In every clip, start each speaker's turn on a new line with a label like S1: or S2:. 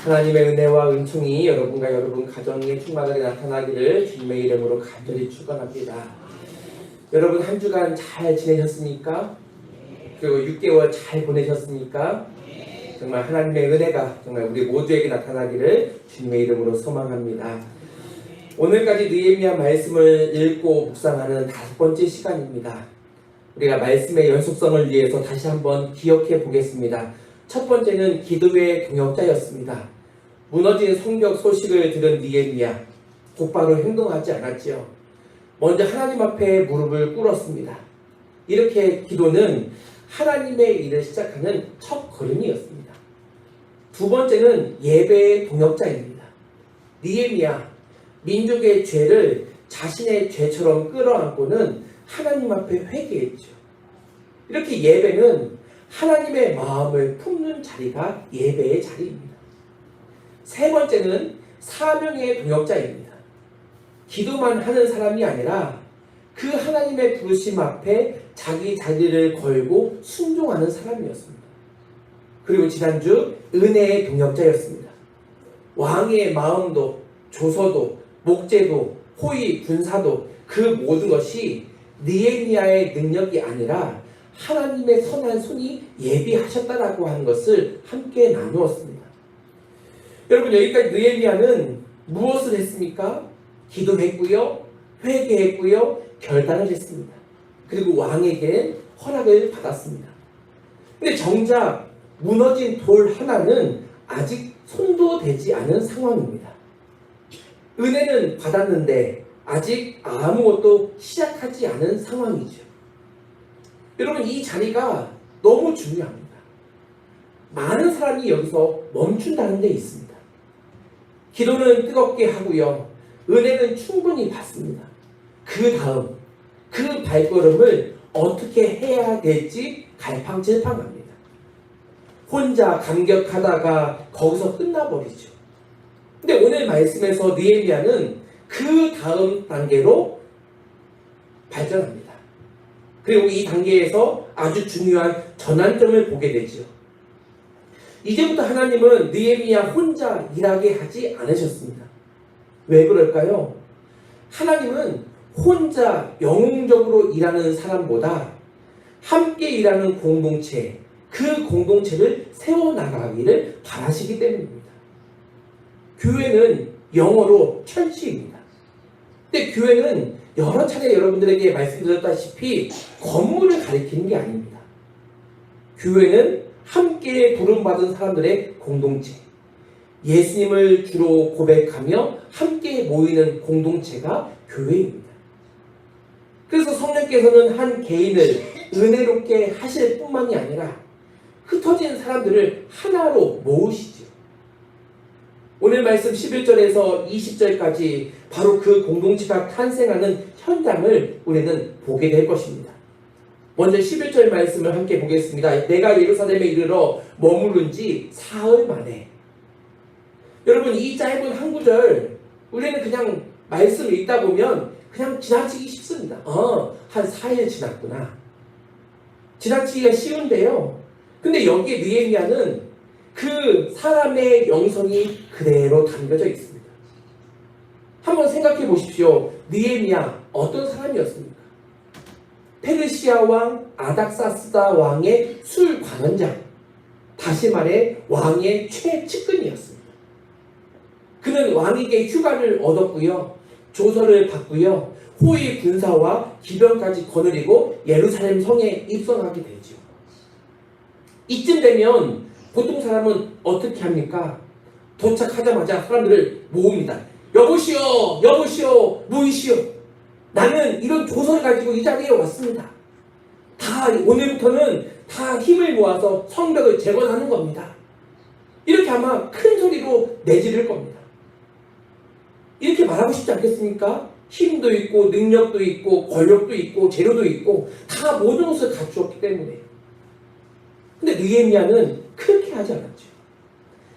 S1: 하나님의 은혜와 은총이 여러분과 여러분 가정에 충만하게 나타나기를 주님의 이름으로 간절히 축원합니다. 여러분 한 주간 잘 지내셨습니까? 그리고 6개월 잘 보내셨습니까? 정말 하나님의 은혜가 정말 우리 모두에게 나타나기를 주님의 이름으로 소망합니다. 오늘까지 느헤미야 말씀을 읽고 묵상하는 5번째 시간입니다. 우리가 말씀의 연속성을 위해서 다시 한번 기억해 보겠습니다. 첫 번째는 기도의 동역자였습니다. 무너진 성벽 소식을 들은 느헤미야 곧바로 행동하지 않았지요. 먼저 하나님 앞에 무릎을 꿇었습니다. 이렇게 기도는 하나님의 일을 시작하는 첫 걸음이었습니다. 두 번째는 예배의 동역자입니다. 느헤미야 민족의 죄를 자신의 죄처럼 끌어안고는 하나님 앞에 회개했죠. 이렇게 예배는 하나님의 마음을 품는 자리가 예배의 자리입니다. 세 번째는 사명의 동역자입니다. 기도만 하는 사람이 아니라 그 하나님의 부르심 앞에 자기 자리를 걸고 순종하는 사람이었습니다. 그리고 지난주 은혜의 동역자였습니다. 왕의 마음도 조서도 목재도 호위 군사도 그 모든 것이 느헤미야의 능력이 아니라 하나님의 선한 손이 예비하셨다라고 하는 것을 함께 나누었습니다. 여러분 여기까지 느헤미야는 무엇을 했습니까? 기도했고요, 회개했고요, 결단을 했습니다. 그리고 왕에게 허락을 받았습니다. 근데 정작 무너진 돌 하나는 아직 손도 대지 않은 상황입니다. 은혜는 받았는데 아직 아무것도 시작하지 않은 상황이죠. 여러분 이 자리가 너무 중요합니다. 많은 사람이 여기서 멈춘다는 데 있습니다. 기도는 뜨겁게 하고요. 은혜는 충분히 받습니다. 그 다음 그 발걸음을 어떻게 해야 될지 갈팡질팡합니다. 혼자 감격하다가 거기서 끝나버리죠. 근데 오늘 말씀에서 느헤미야는 그 다음 단계로 발전합니다. 그리고 이 단계에서 아주 중요한 전환점을 보게 되죠. 이제부터 하나님은 느헤미야 혼자 일하게 하지 않으셨습니다. 왜 그럴까요? 하나님은 혼자 영웅적으로 일하는 사람보다 함께 일하는 공동체, 그 공동체를 세워나가기를 바라시기 때문입니다. 교회는 영어로 철치입니다. 근데 교회는 여러 차례 여러분들에게 말씀드렸다시피 건물을 가리키는 게 아닙니다. 교회는 함께 부름받은 사람들의 공동체, 예수님을 주로 고백하며 함께 모이는 공동체가 교회입니다. 그래서 성령께서는 한 개인을 은혜롭게 하실 뿐만이 아니라 흩어진 사람들을 하나로 모으시죠. 오늘 말씀 11절에서 20절까지 바로 그 공동체가 탄생하는 현장을 우리는 보게 될 것입니다. 먼저 11절 말씀을 함께 보겠습니다. 내가 예루살렘에 이르러 머무른 지 사흘 만에. 여러분 이 짧은 한 구절 우리는 그냥 말씀 읽다 보면 그냥 지나치기 쉽습니다. 한 4일 지났구나. 지나치기가 쉬운데요. 근데 여기에 느헤미야는 그 사람의 영성이 그대로 담겨져 있습니다. 한번 생각해 보십시오. 느헤미야 어떤 사람이었습니까? 페르시아 왕 아닥사스다 왕의 술 관원장, 다시 말해 왕의 최측근이었습니다. 그는 왕에게 휴가를 얻었고요, 조서를 받고요, 호위 군사와 기병까지 거느리고 예루살렘 성에 입성하게 되죠. 이쯤 되면 보통 사람은 어떻게 합니까? 도착하자마자 사람들을 모읍니다. 여보시오, 여보시오, 모이시오. 나는 이런 조서를 가지고 이 자리에 왔습니다. 다 오늘부터는 다 힘을 모아서 성벽을 재건하는 겁니다. 이렇게 아마 큰 소리로 내지를 겁니다. 이렇게 말하고 싶지 않겠습니까? 힘도 있고 능력도 있고 권력도 있고 재료도 있고 다 모든 것을 갖추었기 때문에. 근데 느헤미야는 그렇게 하지 않았죠.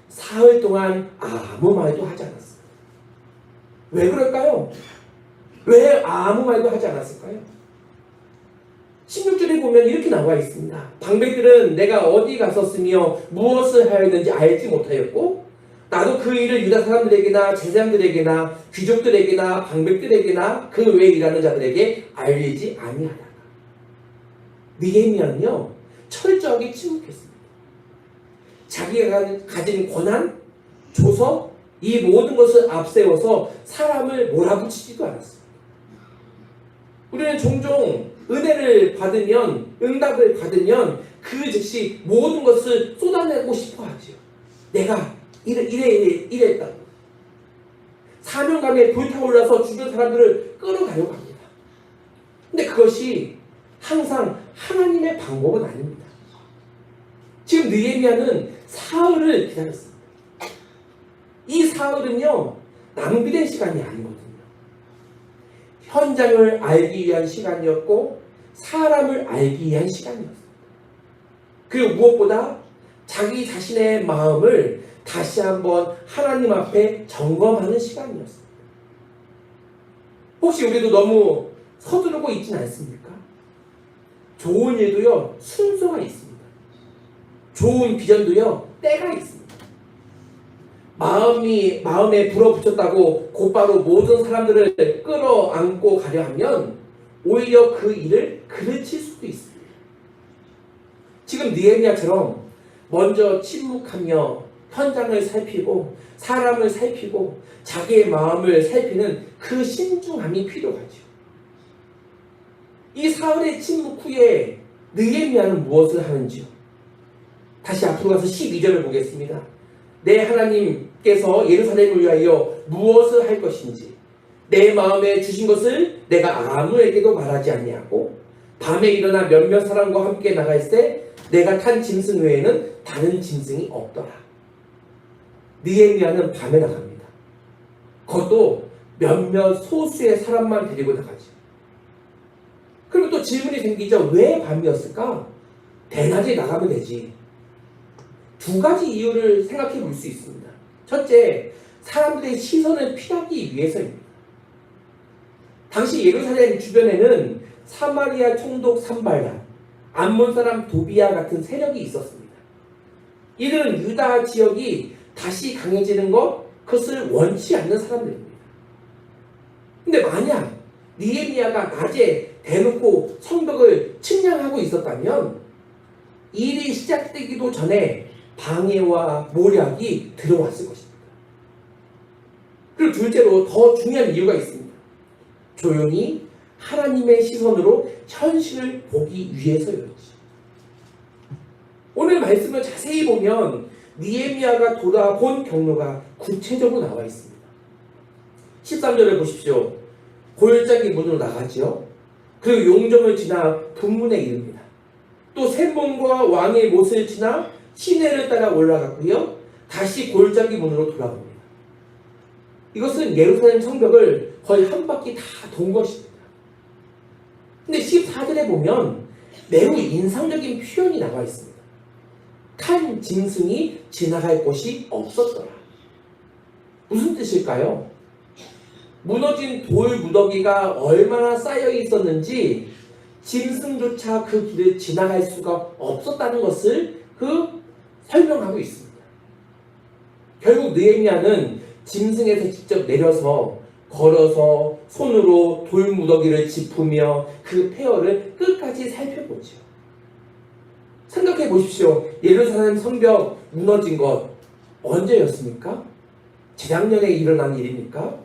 S1: 사흘 동안 아무 말도 하지 않았어요. 왜 그럴까요? 왜 아무 말도 하지 않았을까요? 16절에 보면 이렇게 나와 있습니다. 방백들은 내가 어디 갔었으며 무엇을 하였는지 알지 못하였고 나도 그 일을 유다 사람들에게나 제사장들에게나 귀족들에게나 방백들에게나 그 외에 일하는 자들에게 알리지 아니하다가 느헤미야는요 철저하게 침묵했습니다. 자기가 가진 권한, 조서 이 모든 것을 앞세워서 사람을 몰아붙이지도 않았습니다. 우리는 종종 은혜를 받으면, 응답을 받으면 그 즉시 모든 것을 쏟아내고 싶어 하죠. 내가 이랬다고. 사명감에 불타올라서 주변 사람들을 끌어가려고 합니다. 근데 그것이 항상 하나님의 방법은 아닙니다. 지금 느헤미야는 사흘을 기다렸습니다. 이 사흘은요 낭비된 시간이 아니거든요. 현장을 알기 위한 시간이었고 사람을 알기 위한 시간이었습니다. 그리고 무엇보다 자기 자신의 마음을 다시 한번 하나님 앞에 점검하는 시간이었습니다. 혹시 우리도 너무 서두르고 있지는 않습니까? 좋은 일도요 순서가 있습니다. 좋은 비전도요 때가 있습니다. 마음에 불어붙였다고 곧바로 모든 사람들을 끌어안고 가려 하면 오히려 그 일을 그르칠 수도 있습니다. 지금 느헤미야처럼 먼저 침묵하며 현장을 살피고 사람을 살피고 자기의 마음을 살피는 그 신중함이 필요하죠. 이 사흘의 침묵 후에 느헤미야는 무엇을 하는지요? 다시 앞으로 가서 12절을 보겠습니다. 내 하나님께서 예루살렘을 위하여 무엇을 할 것인지 내 마음에 주신 것을 내가 아무에게도 말하지 아니하고 밤에 일어나 몇몇 사람과 함께 나가 있을 내가 탄 짐승 외에는 다른 짐승이 없더라. 느헤미야는 밤에 나갑니다. 그것도 몇몇 소수의 사람만 데리고 나가죠. 그리고 또 질문이 생기죠. 왜 밤이었을까? 대낮에 나가면 되지. 두 가지 이유를 생각해 볼 수 있습니다. 첫째, 사람들의 시선을 피하기 위해서입니다. 당시 예루살렘 주변에는 사마리아 총독 산발락, 암몬 사람 도비아 같은 세력이 있었습니다. 이들은 유다 지역이 다시 강해지는 그것을 원치 않는 사람들입니다. 근데 만약 느헤미야가 낮에 대놓고 성벽을 침략하고 있었다면 일이 시작되기도 전에 방해와 모략이 들어왔을 것입니다. 그리고 둘째로 더 중요한 이유가 있습니다. 조용히 하나님의 시선으로 현실을 보기 위해서였지. 오늘 말씀을 자세히 보면 느헤미야가 돌아본 경로가 구체적으로 나와 있습니다. 13절을 보십시오. 골짜기 문으로 나가죠. 그리고 용점을 지나 분문에 이릅니다. 또 샘문과 왕의 못을 지나 시내를 따라 올라갔고요. 다시 골짜기 문으로 돌아옵니다. 이것은 예루살렘 성벽을 거의 한 바퀴 다 돈 것입니다. 근데 14절에 보면 매우 인상적인 표현이 나와 있습니다. 탄 짐승이 지나갈 곳이 없었더라. 무슨 뜻일까요? 무너진 돌 무더기가 얼마나 쌓여 있었는지 짐승조차 그 길을 지나갈 수가 없었다는 것을 설명하고 있습니다. 결국 느헤미야는 짐승에서 직접 내려서 걸어서 손으로 돌 무더기를 짚으며 그 폐허를 끝까지 살펴보죠. 생각해 보십시오. 예루살렘 성벽 무너진 것 언제였습니까? 재작년에 일어난 일입니까?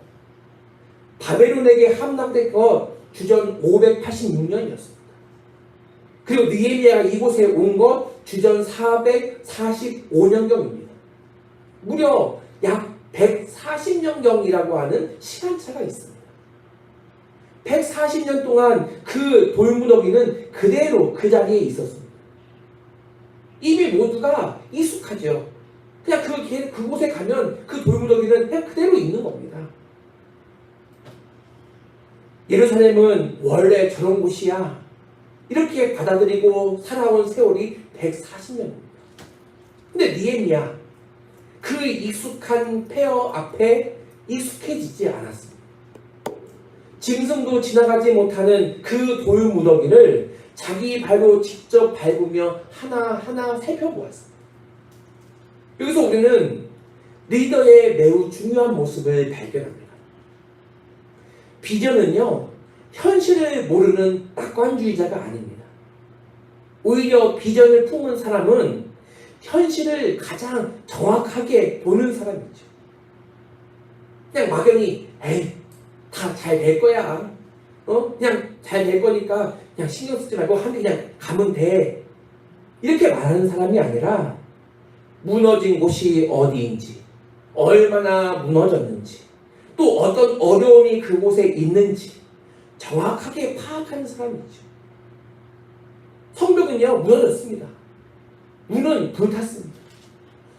S1: 바벨론에게 함락된 것 주전 586년이었습니다. 그리고 느헤미야가 이곳에 온 것 주전 445년경입니다. 무려 약 140년경이라고 하는 시간차가 있습니다. 140년 동안 그 돌무더기는 그대로 그 자리에 있었습니다. 이미 모두가 익숙하죠. 그냥 그곳에 가면 그 돌무더기는 그냥 그대로 있는 겁니다. 예루살렘은 원래 저런 곳이야. 이렇게 받아들이고 살아온 세월이 140년입니다. 근데 느헤미야 그 익숙한 폐허 앞에 익숙해지지 않았습니다. 짐승도 지나가지 못하는 그 돌무더기를 자기 발로 직접 밟으며 하나하나 살펴보았습니다. 여기서 우리는 리더의 매우 중요한 모습을 발견합니다. 비전은요, 현실을 모르는 낙관주의자가 아닙니다. 오히려 비전을 품은 사람은 현실을 가장 정확하게 보는 사람이죠. 그냥 막연히 에이, 다 잘 될 거야. 그냥 잘 될 거니까 그냥 신경 쓰지 말고 그냥 가면 돼. 이렇게 말하는 사람이 아니라 무너진 곳이 어디인지, 얼마나 무너졌는지, 또 어떤 어려움이 그곳에 있는지 정확하게 파악하는 사람이죠. 성벽은요, 무너졌습니다. 문은 불탔습니다.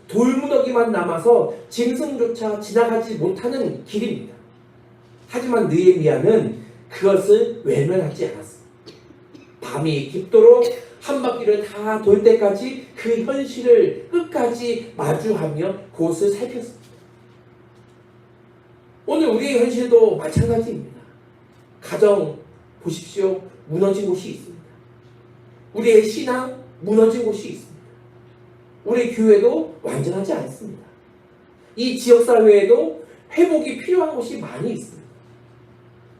S1: 돌무더기만 남아서 짐승조차 지나가지 못하는 길입니다. 하지만 느헤미야는 그것을 외면하지 않았습니다. 밤이 깊도록 한 바퀴를 다 돌 때까지 그 현실을 끝까지 마주하며 그것을 살폈습니다. 오늘 우리의 현실도 마찬가지입니다. 가정 보십시오. 무너진 곳이 있습니다. 우리의 신앙 무너진 곳이 있습니다. 우리 교회도 완전하지 않습니다. 이 지역사회에도 회복이 필요한 곳이 많이 있습니다.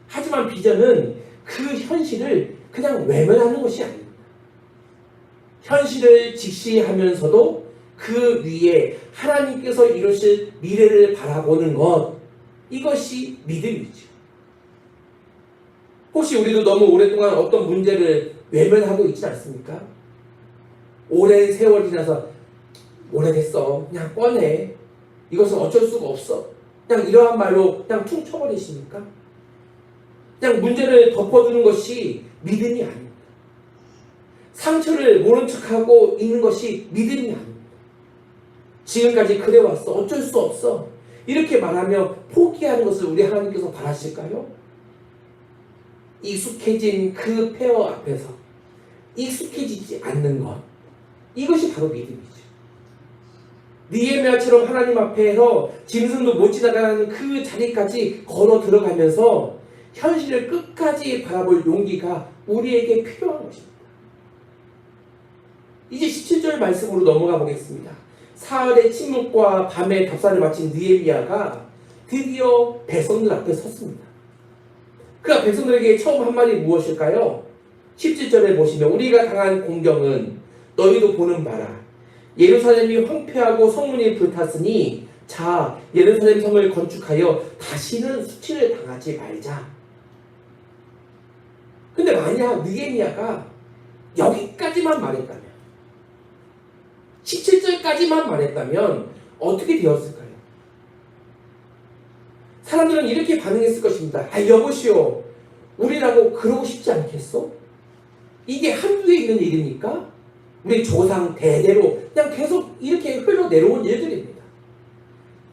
S1: 하지만 비전은 그 현실을 그냥 외면하는 것이 아닙니다. 현실을 직시하면서도 그 위에 하나님께서 이루실 미래를 바라보는 것, 이것이 믿음이죠. 혹시 우리도 너무 오랫동안 어떤 문제를 외면하고 있지 않습니까? 오랜 세월이 지나서 오래됐어, 그냥 뻔해, 이것은 어쩔 수가 없어, 그냥 이러한 말로 그냥 퉁 쳐버리십니까? 그냥 문제를 덮어두는 것이 믿음이 아닙니다. 상처를 모른 척하고 있는 것이 믿음이 아닙니다. 지금까지 그래왔어, 어쩔 수 없어, 이렇게 말하며 포기하는 것을 우리 하나님께서 바라실까요? 익숙해진 그 폐허 앞에서 익숙해지지 않는 것, 이것이 바로 믿음이죠. 느헤미야처럼 하나님 앞에서 짐승도 못 지나가는 그 자리까지 걸어 들어가면서 현실을 끝까지 바라볼 용기가 우리에게 필요한 것입니다. 이제 17절 말씀으로 넘어가 보겠습니다. 사흘의 침묵과 밤의 답사를 마친 느헤미야가 드디어 백성들 앞에 섰습니다. 그가 백성들에게 처음 한 말이 무엇일까요? 17절에 보시면 우리가 당한 공경은 너희도 보는 바라. 예루살렘이 황폐하고 성문이 불탔으니 자, 예루살렘 성을 건축하여 다시는 수치를 당하지 말자. 근데 만약 느헤미야가 여기까지만 말했다면, 17절까지만 말했다면 어떻게 되었을까요? 사람들은 이렇게 반응했을 것입니다. 여보시오, 우리라고 그러고 싶지 않겠어? 이게 한두에 있는 일입니까? 우리 조상 대대로 그냥 계속 이렇게 흘러내려온 일들입니다.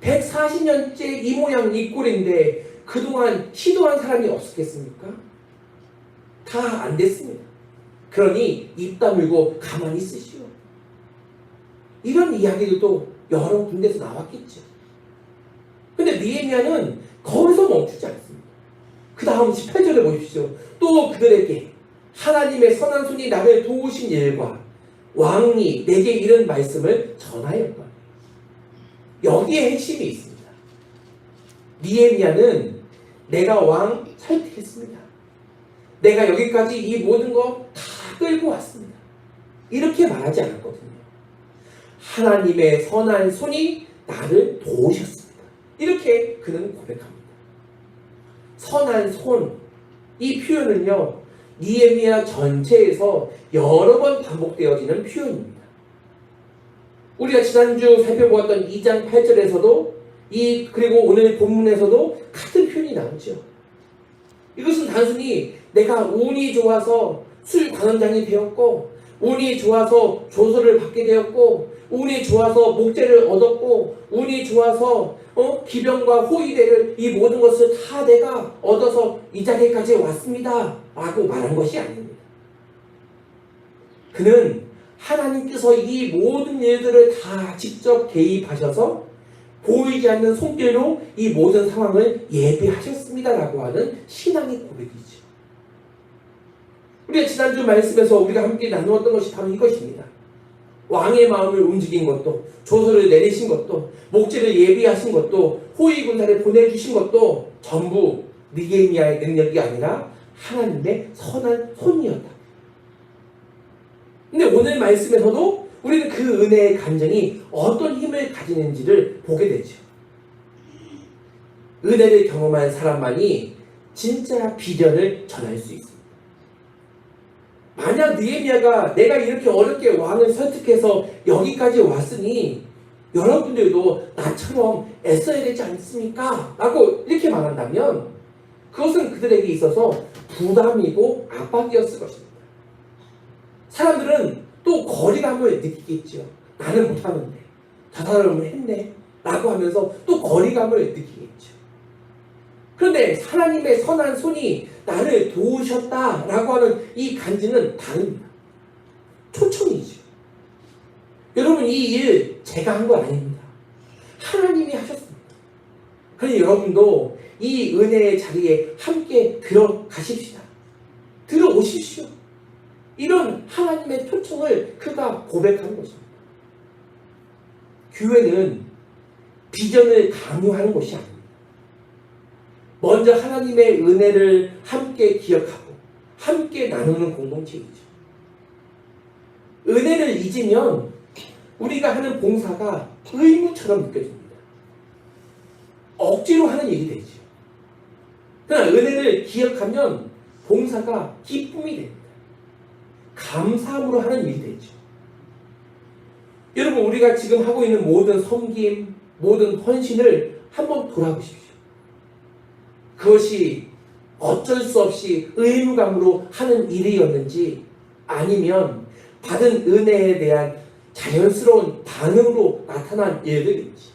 S1: 140년째 이 모양 이 꼴인데 그동안 시도한 사람이 없었겠습니까? 다 안 됐습니다. 그러니 입 다물고 가만히 있으시오. 이런 이야기들도 여러 군데서 나왔겠죠. 근데 느헤미야는 거기서 멈추지 않습니다. 그 다음 18절에 보십시오. 또 그들에게 하나님의 선한 손이 나를 도우신 일과 왕이 내게 이런 말씀을 전하였다. 여기에 핵심이 있습니다. 느헤미야는 내가 왕 설득했습니다. 내가 여기까지 이 모든 거 다 끌고 왔습니다. 이렇게 말하지 않았거든요. 하나님의 선한 손이 나를 도우셨습니다. 이렇게 그는 고백합니다. 선한 손, 이 표현은요, 느헤미야 전체에서 여러 번 반복되어지는 표현입니다. 우리가 지난주 살펴보았던 2장 8절에서도 그리고 오늘 본문에서도 같은 표현이 나오죠. 이것은 단순히 내가 운이 좋아서 술관원장이 되었고, 운이 좋아서 조서를 받게 되었고, 운이 좋아서 목재를 얻었고, 운이 좋아서 기병과 호위대를, 이 모든 것을 다 내가 얻어서 이 자리까지 왔습니다 라고 말한 것이 아닙니다. 그는 하나님께서 이 모든 일들을 다 직접 개입하셔서 보이지 않는 손길로 이 모든 상황을 예비하셨습니다 라고 하는 신앙의 고백이죠. 우리가 지난주 말씀에서 우리가 함께 나누었던 것이 바로 이것입니다. 왕의 마음을 움직인 것도, 조서를 내리신 것도, 목재를 예비하신 것도, 호위 군사를 보내주신 것도 전부 느헤미야의 능력이 아니라 하나님의 선한 손이었다. 근데 오늘 말씀에서도 우리는 그 은혜의 간증이 어떤 힘을 가지는지를 보게 되죠. 은혜를 경험한 사람만이 진짜 비전을 전할 수 있습니다. 만약 느헤미야가 내가 이렇게 어렵게 왕을 설득해서 여기까지 왔으니 여러분들도 나처럼 애써야 되지 않습니까? 라고 이렇게 말한다면 그것은 그들에게 있어서 부담이고 압박이었을 것입니다. 사람들은 또 거리감을 느끼겠죠. 나는 못하는데 저 사람은 했네 라고 하면서 또 거리감을 느끼겠죠. 그런데 하나님의 선한 손이 나를 도우셨다라고 하는 이 간증은 다릅니다. 초청이죠. 여러분, 이 일 제가 한 거 아닙니다. 하나님이 하셨습니다. 그러니 여러분도 이 은혜의 자리에 함께 들어가십시다. 들어오십시오. 이런 하나님의 초청을 그가 고백하는 것입니다. 교회는 비전을 강요하는 것이 아닙니다. 먼저 하나님의 은혜를 함께 기억하고 함께 나누는 공동체이죠. 은혜를 잊으면 우리가 하는 봉사가 의무처럼 느껴집니다. 억지로 하는 일이 되죠. 그러나 은혜를 기억하면 봉사가 기쁨이 됩니다. 감사함으로 하는 일이 되죠. 여러분, 우리가 지금 하고 있는 모든 섬김, 모든 헌신을 한번 돌아보십시오. 그것이 어쩔 수 없이 의무감으로 하는 일이었는지 아니면 받은 은혜에 대한 자연스러운 반응으로 나타난 일들인지.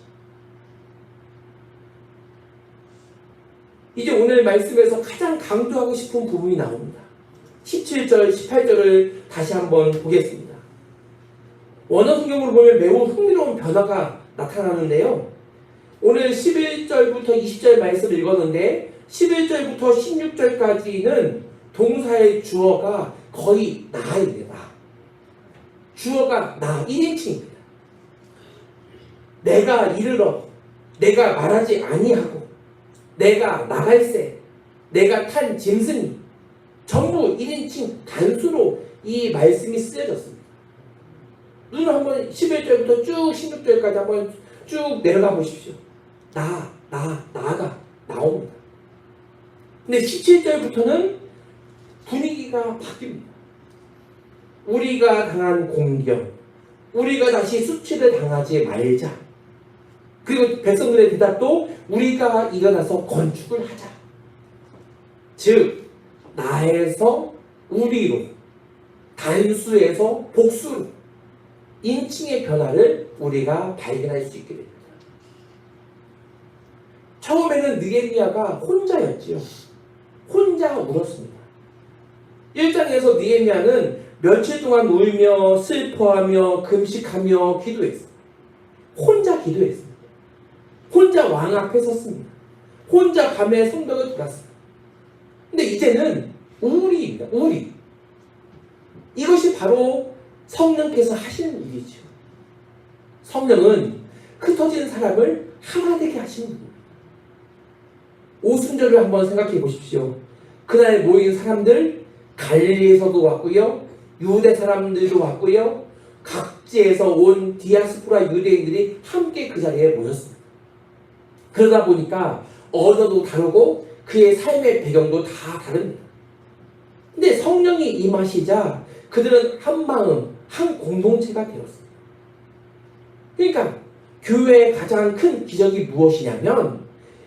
S1: 이제 오늘 말씀에서 가장 강조하고 싶은 부분이 나옵니다. 17절, 18절을 다시 한번 보겠습니다. 원어 성경으로 보면 매우 흥미로운 변화가 나타나는데요. 오늘 11절부터 20절 말씀을 읽었는데 11절부터 16절까지는 동사의 주어가 거의 나입니다. 주어가 나 1인칭입니다. 내가 이르러, 내가 말하지 아니하고, 내가 나갈새, 내가 탄 짐승이 전부 1인칭 단수로 이 말씀이 쓰여졌습니다. 눈을 한번 11절부터 쭉 16절까지 한번 쭉 내려가 보십시오. 나가 나옵니다. 근데 17절부터는 분위기가 바뀝니다. 우리가 당한 공격, 우리가 다시 수치를 당하지 말자. 그리고 백성들의 대답도 우리가 일어나서 건축을 하자. 즉 나에서 우리로, 단수에서 복수로 인칭의 변화를 우리가 발견할 수 있게 됩니다. 처음에는 느헤미야가 혼자였지요. 혼자 울었습니다. 1장에서 느헤미야는 며칠 동안 울며 슬퍼하며 금식하며 기도했습니다. 혼자 기도했습니다. 혼자 왕 앞에 섰습니다. 혼자 밤에 성벽을 돌았습니다. 근데 이제는 우리입니다. 우리. 이것이 바로 성령께서 하시는 일이죠. 성령은 흩어진 사람을 하나 되게 하시는 분입니다. 오순절을 한번 생각해 보십시오. 그날 모인 사람들, 갈릴리에서도 왔고요, 유대 사람들도 왔고요, 각지에서 온 디아스포라 유대인들이 함께 그 자리에 모였습니다. 그러다 보니까 언어도 다르고 그의 삶의 배경도 다 다릅니다. 근데 성령이 임하시자 그들은 한 마음, 한 공동체가 되었습니다. 그러니까 교회의 가장 큰 기적이 무엇이냐면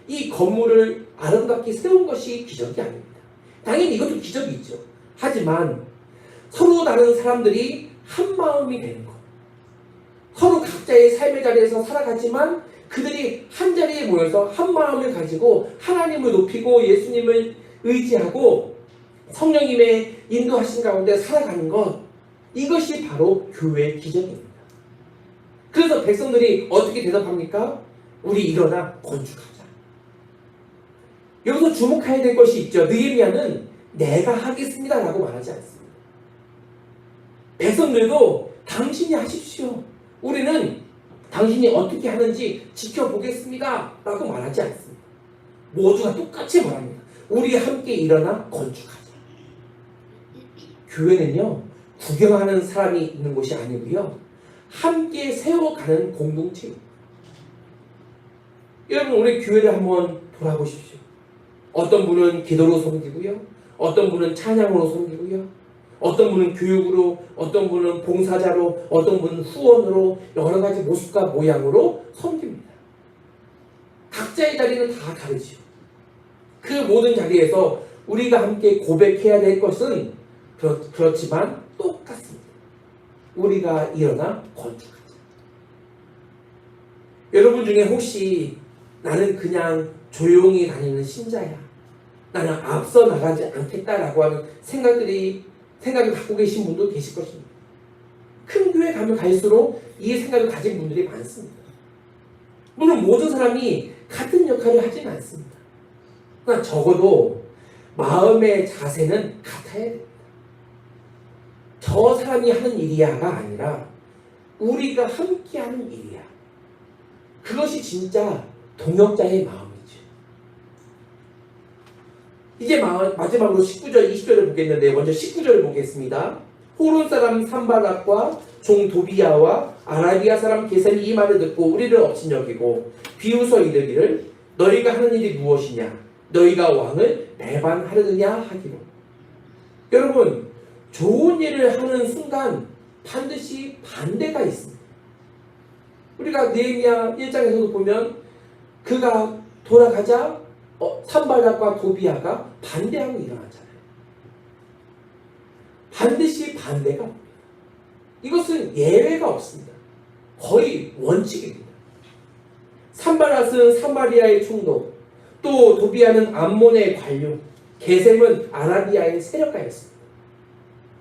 S1: 이 건물을 아름답게 세운 것이 기적이 아닙니다. 당연히 이것도 기적이 있죠. 하지만 서로 다른 사람들이 한 마음이 되는 것. 서로 각자의 삶의 자리에서 살아가지만 그들이 한 자리에 모여서 한 마음을 가지고 하나님을 높이고 예수님을 의지하고 성령님의 인도하신 가운데 살아가는 것. 이것이 바로 교회의 기적입니다. 그래서 백성들이 어떻게 대답합니까? 우리 일어나 건축하자. 여기서 주목해야 될 것이 있죠. 느헤미야는 내가 하겠습니다 라고 말하지 않습니다. 백성들도 당신이 하십시오. 우리는 당신이 어떻게 하는지 지켜보겠습니다. 라고 말하지 않습니다. 모두가 똑같이 말합니다. 우리 함께 일어나 건축하자. 교회는요, 구경하는 사람이 있는 곳이 아니고요, 함께 세워가는 공동체입니다. 여러분, 우리 교회를 한번 돌아보십시오. 어떤 분은 기도로 섬기고요, 어떤 분은 찬양으로 섬기고요, 어떤 분은 교육으로, 어떤 분은 봉사자로, 어떤 분은 후원으로, 여러 가지 모습과 모양으로 섬깁니다. 각자의 자리는 다 다르지요. 그 모든 자리에서 우리가 함께 고백해야 될 것은 그렇지만 똑같습니다. 우리가 일어나 건축하자. 여러분 중에 혹시 나는 그냥 조용히 다니는 신자야, 나는 앞서 나가지 않겠다라고 하는 생각을 갖고 계신 분도 계실 것입니다. 큰 교회 가면 갈수록 이 생각을 가진 분들이 많습니다. 물론 모든 사람이 같은 역할을 하지는 않습니다. 그러나 적어도 마음의 자세는 같아야 됩니다. 저 사람이 하는 일이야가 아니라 우리가 함께하는 일이야. 그것이 진짜 동역자의 마음이죠. 이제 마지막으로 19절, 20절을 보겠는데, 먼저 19절을 보겠습니다. 호론 사람 산발락과 종 도비야와 아라비아 사람 게셈이 이 말을 듣고 우리를 업신 여기고 비웃어 이르기를 너희가 하는 일이 무엇이냐, 너희가 왕을 배반하려느냐 하기로. 여러분, 좋은 일을 하는 순간 반드시 반대가 있습니다. 우리가 느헤미야 1장에서도 보면 그가 돌아가자 산발락과 도비야가 반대하고 일어나잖아요. 반드시 반대가 옵니다. 이것은 예외가 없습니다. 거의 원칙입니다. 산발락은 사마리아의 총독, 또 도비야는 암몬의 관료, 게셈은 아라비아의 세력가였습니다.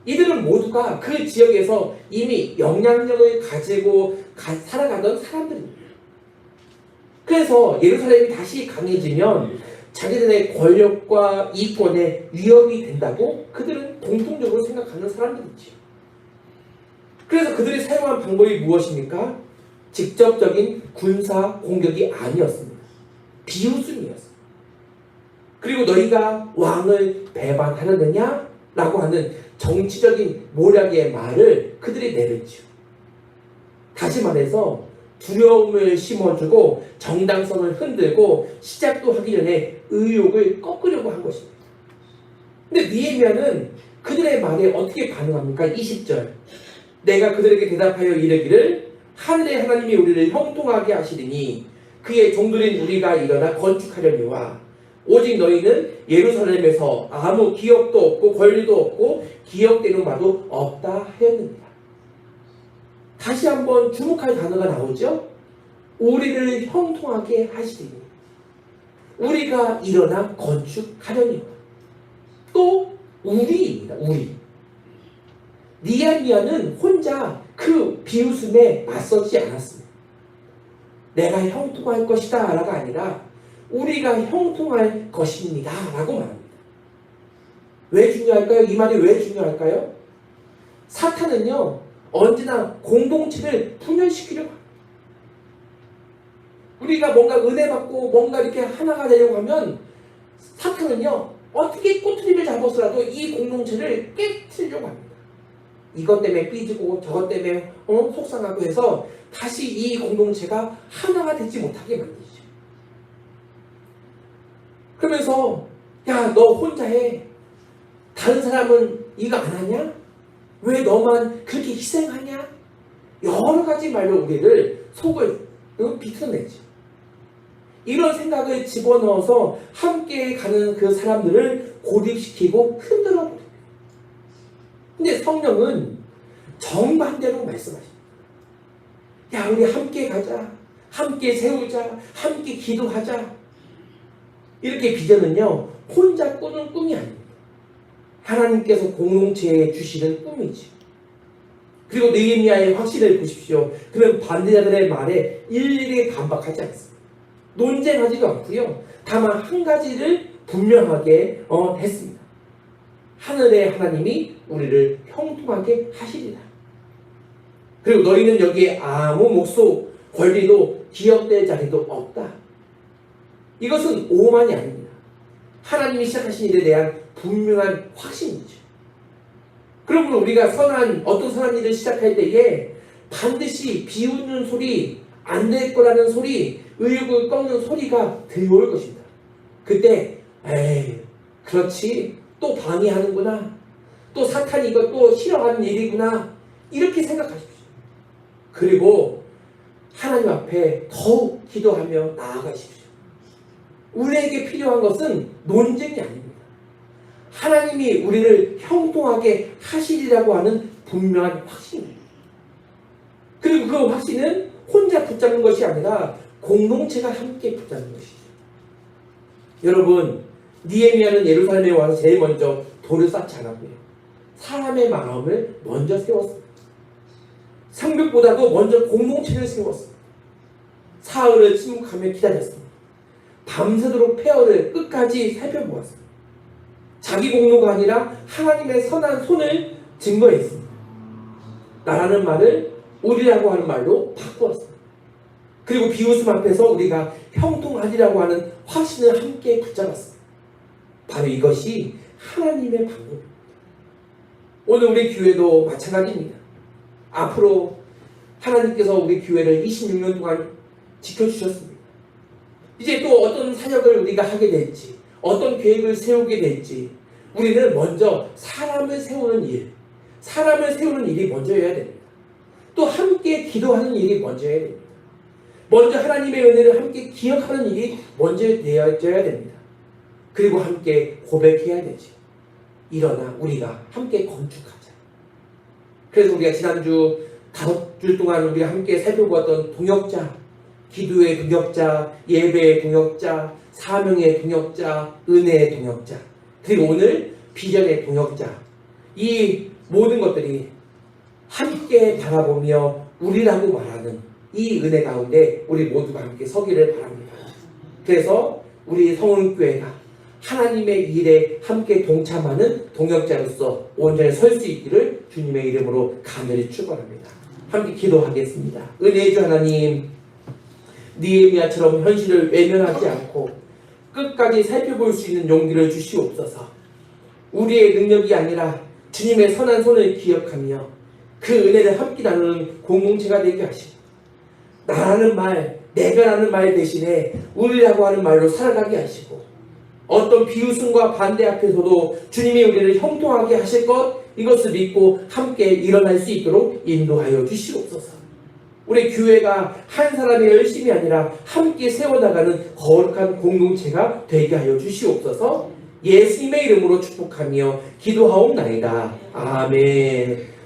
S1: 이들은 모두가 그 지역에서 이미 영향력을 가지고 살아가던 사람들입니다. 그래서 예루살렘이 다시 강해지면 자기들의 권력과 이권에 위협이 된다고 그들은 공통적으로 생각하는 사람들이지요. 그래서 그들이 사용한 방법이 무엇입니까? 직접적인 군사 공격이 아니었습니다. 비웃음이었습니다. 그리고 너희가 왕을 배반하려느냐? 라고 하는 정치적인 모략의 말을 그들이 내뱉죠. 다시 말해서 두려움을 심어주고 정당성을 흔들고 시작도 하기 전에 의욕을 꺾으려고 한 것입니다. 근데 느헤미야는 그들의 말에 어떻게 반응합니까? 20절. 내가 그들에게 대답하여 이르기를 하늘의 하나님이 우리를 형통하게 하시리니 그의 종들인 우리가 일어나 건축하려니와 오직 너희는 예루살렘에서 아무 기업도 없고 권리도 없고 기억되는 바도 없다 하였느니라. 다시 한번 주목할 단어가 나오죠. 우리를 형통하게 하시리니, 우리가 일어나 건축하려니와. 또 우리입니다. 우리. 느헤미야는 혼자 그 비웃음에 맞서지 않았습니다. 내가 형통할 것이다 라가 아니라 우리가 형통할 것입니다 라고 말합니다. 왜 중요할까요? 이 말이 왜 중요할까요? 사탄은요, 언제나 공동체를 분열시키려고 합니다. 우리가 뭔가 은혜 받고 뭔가 이렇게 하나가 되려고 하면 사탄은요, 어떻게 꼬투리를 잡아서라도 이 공동체를 깨트리려고 합니다. 이것 때문에 삐지고 저것 때문에 속상하고 해서 다시 이 공동체가 하나가 되지 못하게 만들죠. 그러면서 야, 너 혼자 해. 다른 사람은 이거 안 하냐? 왜 너만 그렇게 희생하냐? 여러 가지 말로 우리를 속을 비틀어내죠. 이런 생각을 집어넣어서 함께 가는 그 사람들을 고립시키고 흔들어 버립니다. 근데 성령은 정반대로 말씀하십니다. 야, 우리 함께 가자. 함께 세우자. 함께 기도하자. 이렇게 비전은요, 혼자 꾸는 꿈이 아닙니다. 하나님께서 공동체에 주시는 꿈이지. 그리고 느헤미야의 확신을 보십시오. 그는 반대자들의 말에 일일이 반박하지 않습니다. 논쟁하지도 않고요. 다만 한 가지를 분명하게 했습니다. 하늘의 하나님이 우리를 형통하게 하시리라. 그리고 너희는 여기에 아무 몫도 권리도 기업될 자리도 없다. 이것은 오만이 아닙니다. 하나님이 시작하신 일에 대한 분명한 확신이죠. 그러므로 우리가 어떤 선한 일을 시작할 때에 반드시 비웃는 소리, 안 될 거라는 소리, 의욕을 꺾는 소리가 들려올 것입니다. 그때 에이 그렇지, 또 방해하는구나, 또 사탄이 이것도 싫어하는 일이구나, 이렇게 생각하십시오. 그리고 하나님 앞에 더욱 기도하며 나아가십시오. 우리에게 필요한 것은 논쟁이 아닙니다. 하나님이 우리를 형통하게 하시리라고 하는 분명한 확신입니다. 그리고 그 확신은 혼자 붙잡는 것이 아니라 공동체가 함께 붙잡는 것이죠. 여러분, 느헤미야는 예루살렘에 와서 제일 먼저 돌을 쌓지 않았고요, 사람의 마음을 먼저 세웠습니다. 성벽보다도 먼저 공동체를 세웠습니다. 사흘을 침묵하며 기다렸습니다. 밤새도록 폐허를 끝까지 살펴보았습니다. 자기 공로가 아니라 하나님의 선한 손을 증거했습니다. 나라는 말을 우리라고 하는 말로 바꾸었습니다. 그리고 비웃음 앞에서 우리가 형통하리라고 하는 확신을 함께 붙잡았습니다. 바로 이것이 하나님의 방법입니다. 오늘 우리 교회도 마찬가지입니다. 앞으로 하나님께서 우리 교회를 26년 동안 지켜주셨습니다. 이제 또 어떤 사역을 우리가 하게 될지, 어떤 계획을 세우게 될지, 우리는 먼저 사람을 세우는 일이 먼저여야 됩니다. 또 함께 기도하는 일이 먼저여야 됩니다. 먼저 하나님의 은혜를 함께 기억하는 일이 먼저 되어져야 됩니다. 그리고 함께 고백해야 되죠. 일어나 우리가 함께 건축하자. 그래서 우리가 지난주 5주 동안 우리가 함께 살펴보았던 동역자, 기도의 동역자, 예배의 동역자, 사명의 동역자, 은혜의 동역자, 그리고 오늘 비전의 동역자, 이 모든 것들이 함께 바라보며 우리라고 말하는 이 은혜 가운데 우리 모두가 함께 서기를 바랍니다. 그래서 우리 성은교회가 하나님의 일에 함께 동참하는 동역자로서 온전히 설 수 있기를 주님의 이름으로 간절히 축원합니다. 함께 기도하겠습니다. 은혜의 주 하나님, 느헤미야처럼 현실을 외면하지 않고 끝까지 살펴볼 수 있는 용기를 주시옵소서. 우리의 능력이 아니라 주님의 선한 손을 기억하며 그 은혜를 함께 나누는 공동체가 되게 하시고, 나라는 말, 내가라는 말 대신에 우리라고 하는 말로 살아가게 하시고, 어떤 비웃음과 반대 앞에서도 주님이 우리를 형통하게 하실 것, 이것을 믿고 함께 일어날 수 있도록 인도하여 주시옵소서. 우리 교회가 한 사람이 열심이 아니라 함께 세워나가는 거룩한 공동체가 되게 하여 주시옵소서. 예수님의 이름으로 축복하며 기도하옵나이다. 아멘.